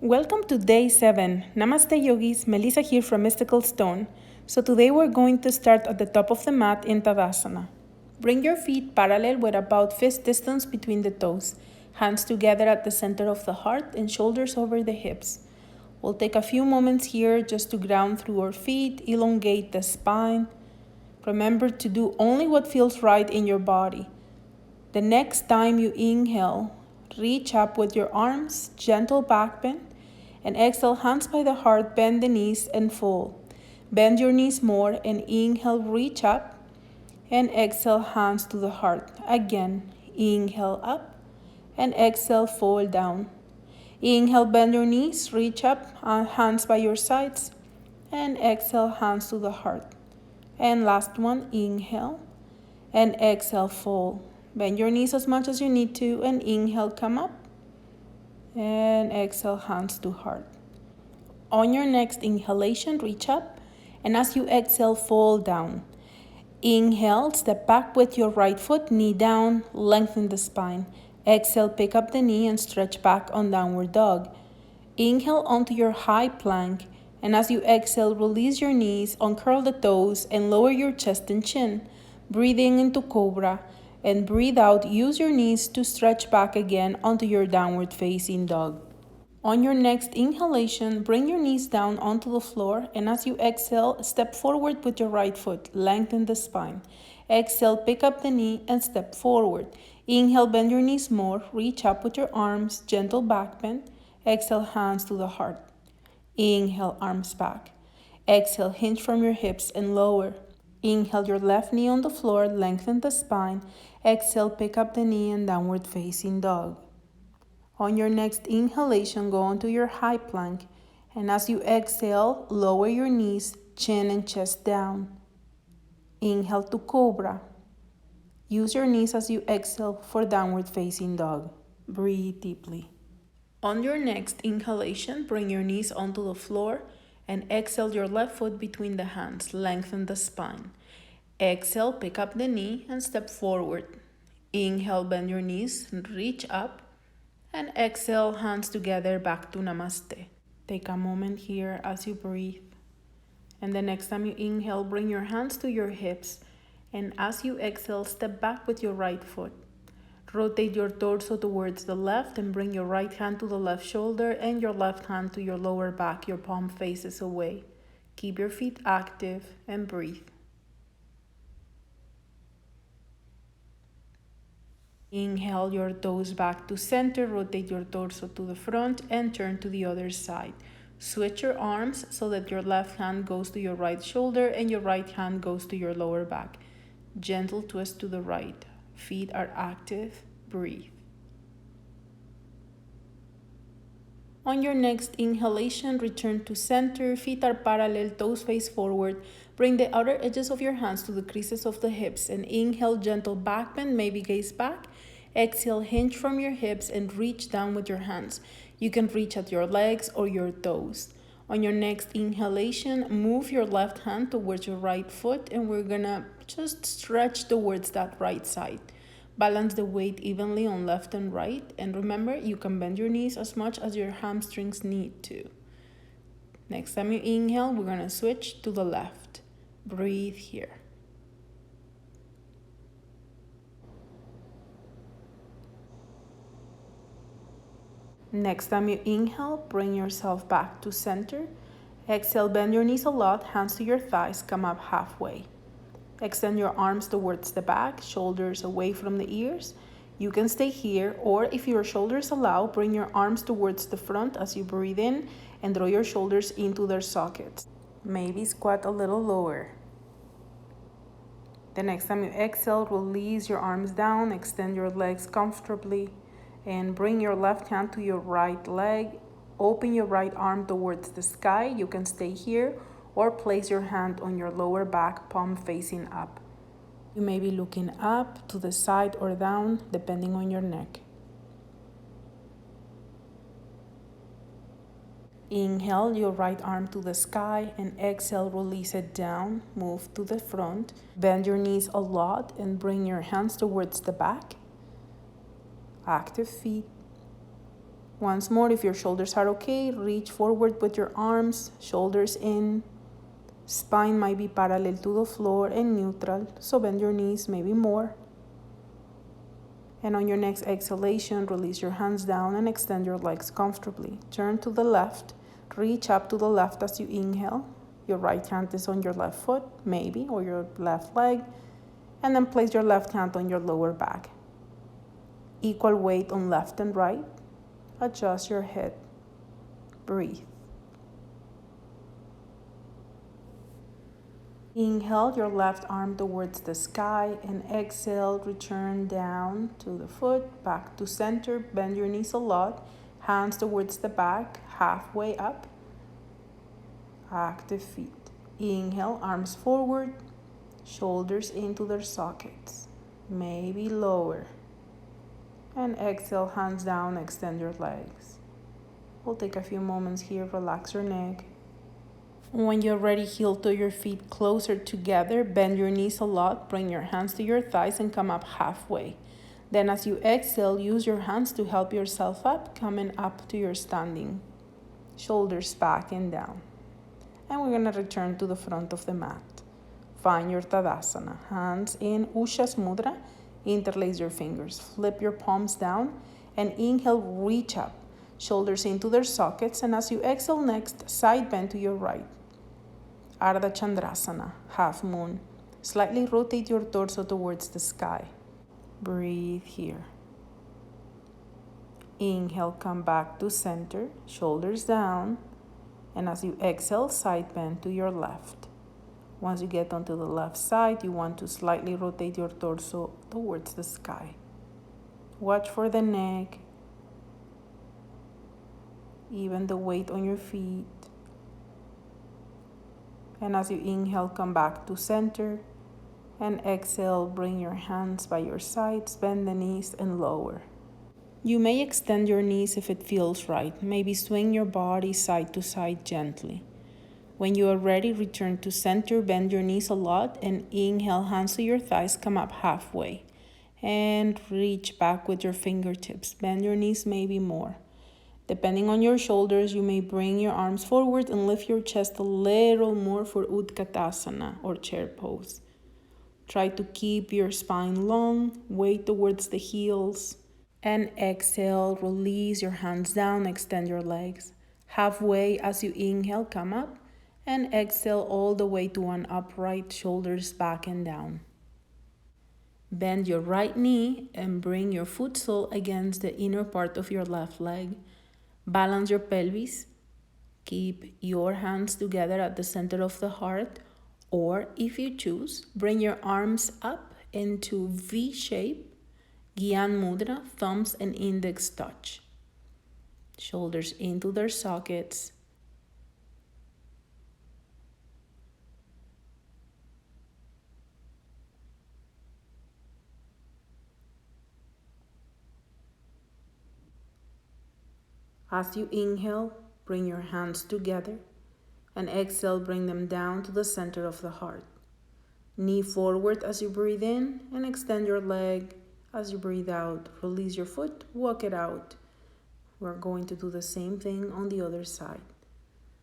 Welcome to day 7. Namaste yogis, Melyssa here from Mystical Stone. So today we're going to start at the top of the mat in Tadasana. Bring your feet parallel with about fist distance between the toes. Hands together at the center of the heart and shoulders over the hips. We'll take a few moments here just to ground through our feet, elongate the spine. Remember to do only what feels right in your body. The next time you inhale, reach up with your arms, gentle back bend, and exhale, hands by the heart, bend the knees and fold. Bend your knees more and inhale, reach up, and exhale, hands to the heart. Again, inhale up, and exhale, fold down. Inhale, bend your knees, reach up, hands by your sides, and exhale, hands to the heart. And last one, inhale, and exhale, fold. Bend your knees as much as you need to, and inhale, come up, and exhale, hands to heart. On your next inhalation, reach up, and as you exhale, fall down. Inhale, step back with your right foot, knee down, lengthen the spine. Exhale, pick up the knee and stretch back on downward dog. Inhale onto your high plank, and as you exhale, release your knees, uncurl the toes, and lower your chest and chin. Breathing into cobra, and breathe out, use your knees to stretch back again onto your downward facing dog. On your next inhalation, bring your knees down onto the floor, and as you exhale, step forward with your right foot, lengthen the spine. Exhale, pick up the knee and step forward. Inhale, bend your knees more, reach up with your arms, gentle back bend. Exhale, hands to the heart. Inhale, arms back. Exhale, hinge from your hips and lower. Inhale, your left knee on the floor, lengthen the spine. Exhale, pick up the knee and downward facing dog. On your next inhalation, go onto your high plank, and as you exhale, lower your knees, chin and chest down. Inhale to cobra. Use your knees as you exhale for downward facing dog. Breathe deeply. On your next inhalation, bring your knees onto the floor and exhale your left foot between the hands, lengthen the spine. Exhale, pick up the knee and step forward. Inhale, bend your knees and reach up. And exhale, hands together back to Namaste. Take a moment here as you breathe. And the next time you inhale, bring your hands to your hips. And as you exhale, step back with your right foot. Rotate your torso towards the left and bring your right hand to the left shoulder and your left hand to your lower back. Your palm faces away. Keep your feet active and breathe. Inhale your toes back to center, rotate your torso to the front and turn to the other side. Switch your arms so that your left hand goes to your right shoulder and your right hand goes to your lower back. Gentle twist to the right. Feet are active. Breathe. On your next inhalation, return to center. Feet are parallel, toes face forward. Bring the outer edges of your hands to the creases of the hips and inhale, gentle back bend, maybe gaze back. Exhale, hinge from your hips and reach down with your hands. You can reach at your legs or your toes. On your next inhalation, move your left hand towards your right foot and we're gonna just stretch towards that right side. Balance the weight evenly on left and right, and remember, you can bend your knees as much as your hamstrings need to. Next time you inhale, we're gonna switch to the left. Breathe here. Next time you inhale, bring yourself back to center. Exhale, bend your knees a lot, hands to your thighs, come up halfway. Extend your arms towards the back, shoulders away from the ears. You can stay here, or if your shoulders allow, bring your arms towards the front as you breathe in and draw your shoulders into their sockets. Maybe squat a little lower. The next time you exhale, release your arms down, extend your legs comfortably, and bring your left hand to your right leg. Open your right arm towards the sky. You can stay here, or place your hand on your lower back, palm facing up. You may be looking up, to the side, or down, depending on your neck. Inhale your right arm to the sky and exhale, release it down, move to the front. Bend your knees a lot and bring your hands towards the back. Active feet. Once more, if your shoulders are okay, reach forward with your arms, shoulders in. Spine might be parallel to the floor and neutral, so bend your knees maybe more. And on your next exhalation, release your hands down and extend your legs comfortably. Turn to the left, reach up to the left as you inhale. Your right hand is on your left foot, maybe, or your left leg. And then place your left hand on your lower back. Equal weight on left and right. Adjust your head. Breathe. Inhale your left arm towards the sky and exhale, return down to the foot, back to center, bend your knees a lot, hands towards the back, halfway up, active feet. Inhale, arms forward, shoulders into their sockets, maybe lower. And exhale, hands down, extend your legs. We'll take a few moments here, relax your neck. When you're ready, heel to your feet closer together, bend your knees a lot, bring your hands to your thighs and come up halfway. Then as you exhale, use your hands to help yourself up, coming up to your standing. Shoulders back and down. And we're gonna return to the front of the mat. Find your Tadasana, hands in Ushas Mudra, interlace your fingers, flip your palms down and inhale, reach up. Shoulders into their sockets, and as you exhale next, side bend to your right. Ardha Chandrasana, half moon. Slightly rotate your torso towards the sky. Breathe here. Inhale, come back to center, shoulders down, and as you exhale, side bend to your left. Once you get onto the left side, you want to slightly rotate your torso towards the sky. Watch for the neck. Even the weight on your feet. And as you inhale, come back to center. And exhale, bring your hands by your sides, bend the knees and lower. You may extend your knees if it feels right. Maybe swing your body side to side gently. When you are ready, return to center, bend your knees a lot, and inhale, hands to your thighs, come up halfway. And reach back with your fingertips. Bend your knees maybe more. Depending on your shoulders, you may bring your arms forward and lift your chest a little more for Utkatasana or chair pose. Try to keep your spine long, weight towards the heels. And exhale, release your hands down, extend your legs. Halfway as you inhale, come up. And exhale all the way to an upright, shoulders back and down. Bend your right knee and bring your foot sole against the inner part of your left leg. Balance your pelvis. Keep your hands together at the center of the heart, or if you choose, bring your arms up into V shape, Gyan Mudra, thumbs and index touch. Shoulders into their sockets. As you inhale, bring your hands together, and exhale, bring them down to the center of the heart. Knee forward as you breathe in, and extend your leg as you breathe out. Release your foot, walk it out. We're going to do the same thing on the other side.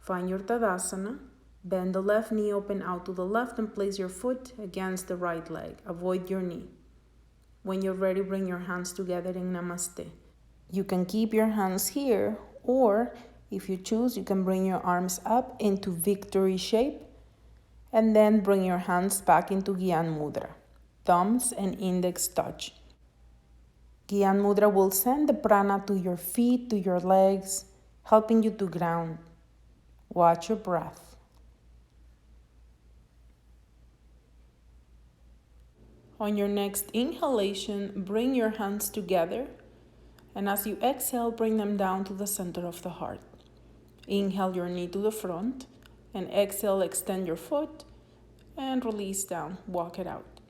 Find your Tadasana, bend the left knee open out to the left and place your foot against the right leg. Avoid your knee. When you're ready, bring your hands together in Namaste. You can keep your hands here, or if you choose, you can bring your arms up into victory shape and then bring your hands back into Gyan Mudra, thumbs and index touch. Gyan Mudra will send the prana to your feet, to your legs, helping you to ground. Watch your breath. On your next inhalation, bring your hands together. And as you exhale, bring them down to the center of the heart. Inhale your knee to the front, and exhale, extend your foot, and release down, walk it out.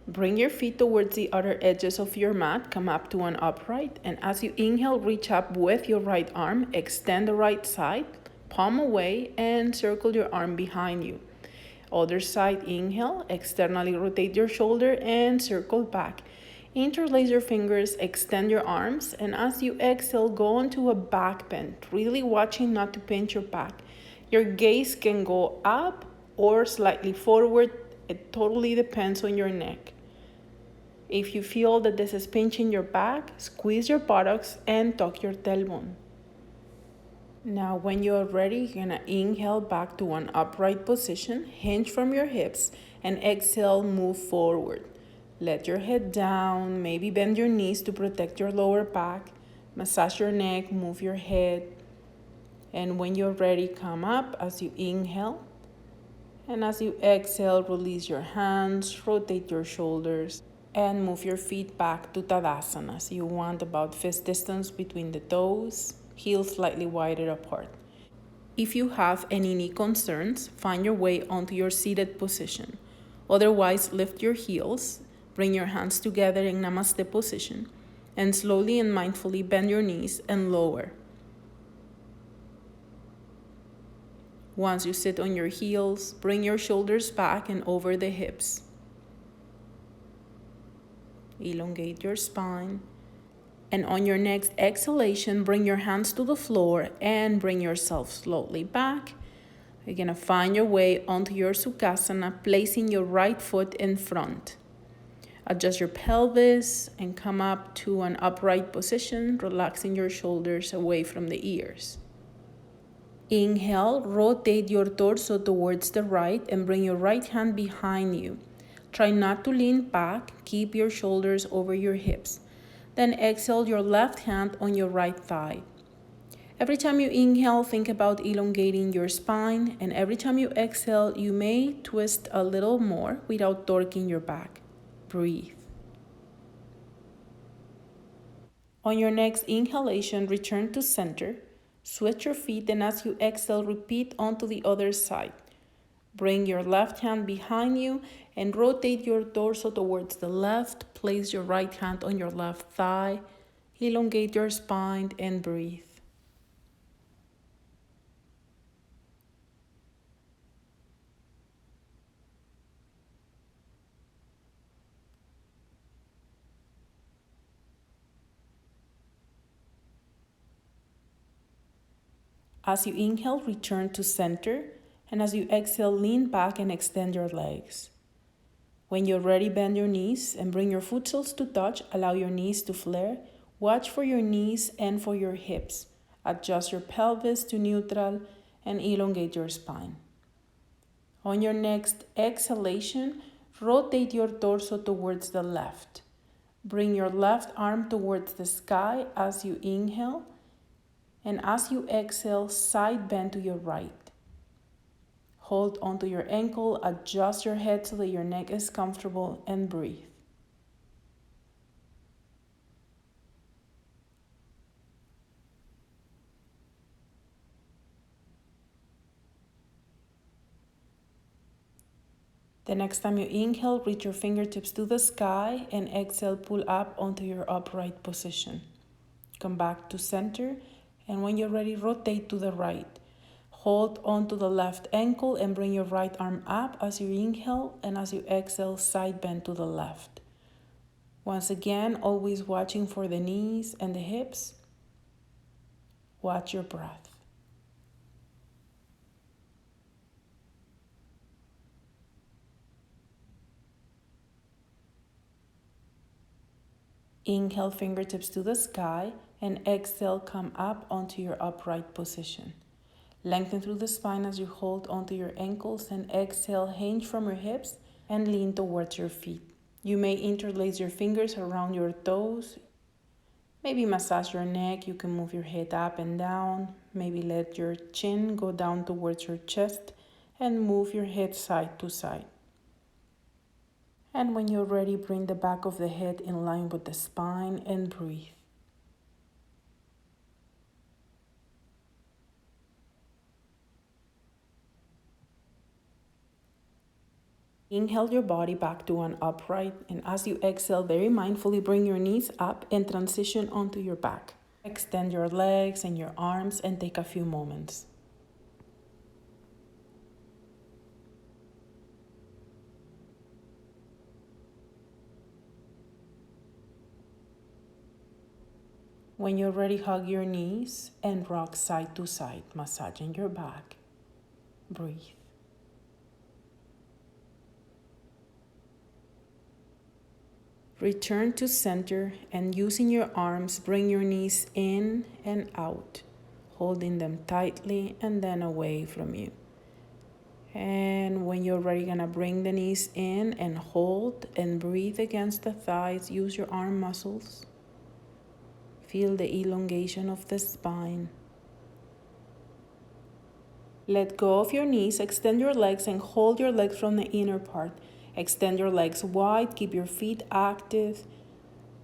Bring your feet towards the outer edges of your mat, come up to an upright, and as you inhale, reach up with your right arm, extend the right side, palm away, and circle your arm behind you. Other side, inhale, externally rotate your shoulder and circle back. Interlace your fingers, extend your arms, and as you exhale, go into a back bend, really watching not to pinch your back. Your gaze can go up or slightly forward. It totally depends on your neck. If you feel that this is pinching your back, squeeze your buttocks and tuck your tailbone. Now, when you're ready, you're gonna inhale back to an upright position, hinge from your hips, and exhale, move forward. Let your head down, maybe bend your knees to protect your lower back, massage your neck, move your head, and when you're ready, come up as you inhale. And as you exhale, release your hands, rotate your shoulders, and move your feet back to Tadasana. So you want about fist distance between the toes, heels slightly wider apart. If you have any knee concerns, find your way onto your seated position. Otherwise, lift your heels, bring your hands together in Namaste position, and slowly and mindfully bend your knees and lower. Once you sit on your heels, bring your shoulders back and over the hips. Elongate your spine. And on your next exhalation, bring your hands to the floor and bring yourself slowly back. You're gonna find your way onto your Sukhasana, placing your right foot in front. Adjust your pelvis and come up to an upright position, relaxing your shoulders away from the ears. Inhale, rotate your torso towards the right and bring your right hand behind you. Try not to lean back, keep your shoulders over your hips. Then exhale your left hand on your right thigh. Every time you inhale, think about elongating your spine, and every time you exhale, you may twist a little more without torquing your back. Breathe. On your next inhalation, return to center. Switch your feet, and as you exhale, repeat onto the other side. Bring your left hand behind you and rotate your torso towards the left. Place your right hand on your left thigh. Elongate your spine and breathe. As you inhale, return to center. And as you exhale, lean back and extend your legs. When you're ready, bend your knees and bring your foot soles to touch. Allow your knees to flare. Watch for your knees and for your hips. Adjust your pelvis to neutral and elongate your spine. On your next exhalation, rotate your torso towards the left. Bring your left arm towards the sky as you inhale. And as you exhale, side bend to your right. Hold onto your ankle, adjust your head so that your neck is comfortable, and breathe. The next time you inhale, reach your fingertips to the sky, and exhale, pull up onto your upright position. Come back to center, and when you're ready, rotate to the right. Hold onto the left ankle and bring your right arm up as you inhale, and as you exhale, side bend to the left. Once again, always watching for the knees and the hips. Watch your breath. Inhale, fingertips to the sky, and exhale, come up onto your upright position. Lengthen through the spine as you hold onto your ankles, and exhale, hinge from your hips and lean towards your feet. You may interlace your fingers around your toes. Maybe massage your neck. You can move your head up and down. Maybe let your chin go down towards your chest and move your head side to side. And when you're ready, bring the back of the head in line with the spine and breathe. Inhale your body back to an upright, and as you exhale, very mindfully bring your knees up and transition onto your back. Extend your legs and your arms and take a few moments. When you're ready, hug your knees and rock side to side, massaging your back. Breathe. Return to center and using your arms, bring your knees in and out, holding them tightly and then away from you. And when you're ready, gonna bring the knees in and hold and breathe against the thighs. Use your arm muscles. Feel the elongation of the spine. Let go of your knees, extend your legs and hold your legs from the inner part. Extend your legs wide, keep your feet active.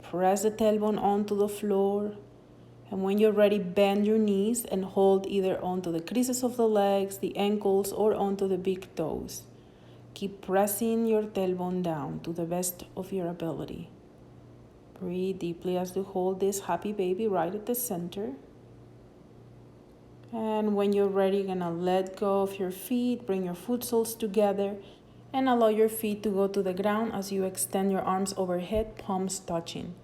Press the tailbone onto the floor. And when you're ready, bend your knees and hold either onto the creases of the legs, the ankles, or onto the big toes. Keep pressing your tailbone down to the best of your ability. Breathe deeply as you hold this happy baby right at the center. And when you're ready, you're gonna let go of your feet, bring your foot soles together, and allow your feet to go to the ground as you extend your arms overhead, palms touching.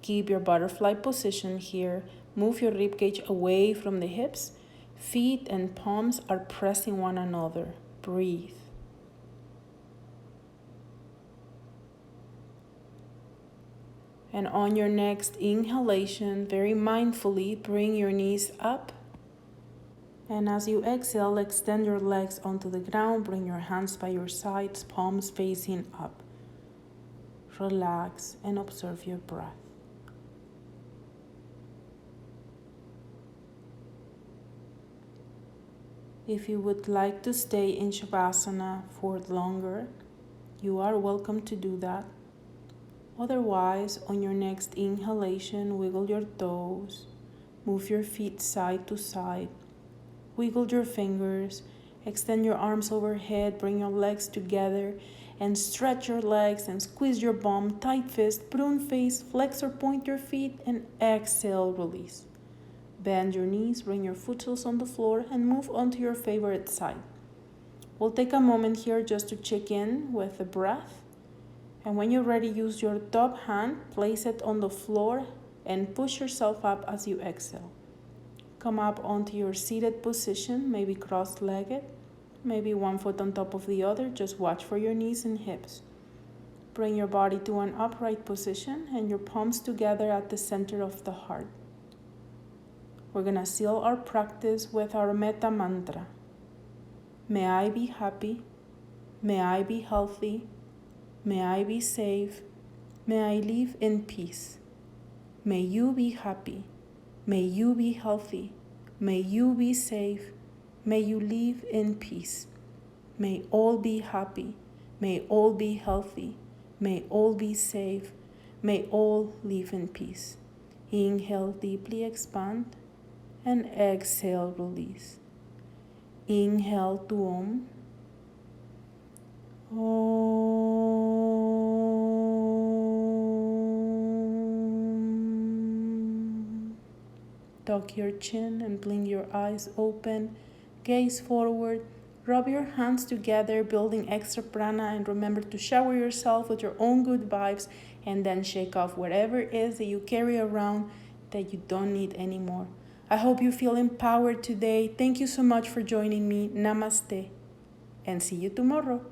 Keep your butterfly position here. Move your ribcage away from the hips. Feet and palms are pressing one another. Breathe. And on your next inhalation, very mindfully, bring your knees up. And as you exhale, extend your legs onto the ground. Bring your hands by your sides, palms facing up. Relax and observe your breath. If you would like to stay in Shavasana for longer, you are welcome to do that. Otherwise, on your next inhalation, wiggle your toes, move your feet side to side, wiggle your fingers, extend your arms overhead, bring your legs together, and stretch your legs and squeeze your bum, tight fist, prune face, flex or point your feet, and exhale, release. Bend your knees, bring your foot soles on the floor, and move onto your favorite side. We'll take a moment here just to check in with the breath. And when you're ready, use your top hand, place it on the floor, and push yourself up as you exhale. Come up onto your seated position, maybe cross-legged, maybe one foot on top of the other. Just watch for your knees and hips. Bring your body to an upright position and your palms together at the center of the heart. We're gonna seal our practice with our metta mantra. May I be happy. May I be healthy. May I be safe. May I live in peace. May you be happy. May you be healthy. May you be safe. May you live in peace. May all be happy. May all be healthy. May all be safe. May all live in peace. Inhale, deeply expand. And exhale, release. Inhale to Om. Om. Tuck your chin and blink your eyes open. Gaze forward. Rub your hands together, building extra prana, and remember to shower yourself with your own good vibes and then shake off whatever it is that you carry around that you don't need anymore. I hope you feel empowered today. Thank you so much for joining me. Namaste. And see you tomorrow.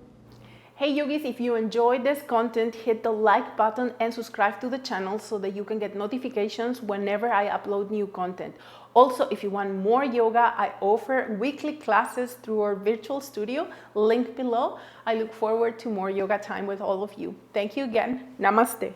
Hey yogis, if you enjoyed this content, hit the like button and subscribe to the channel so that you can get notifications whenever I upload new content. Also, if you want more yoga, I offer weekly classes through our virtual studio, link below. I look forward to more yoga time with all of you. Thank you again. Namaste.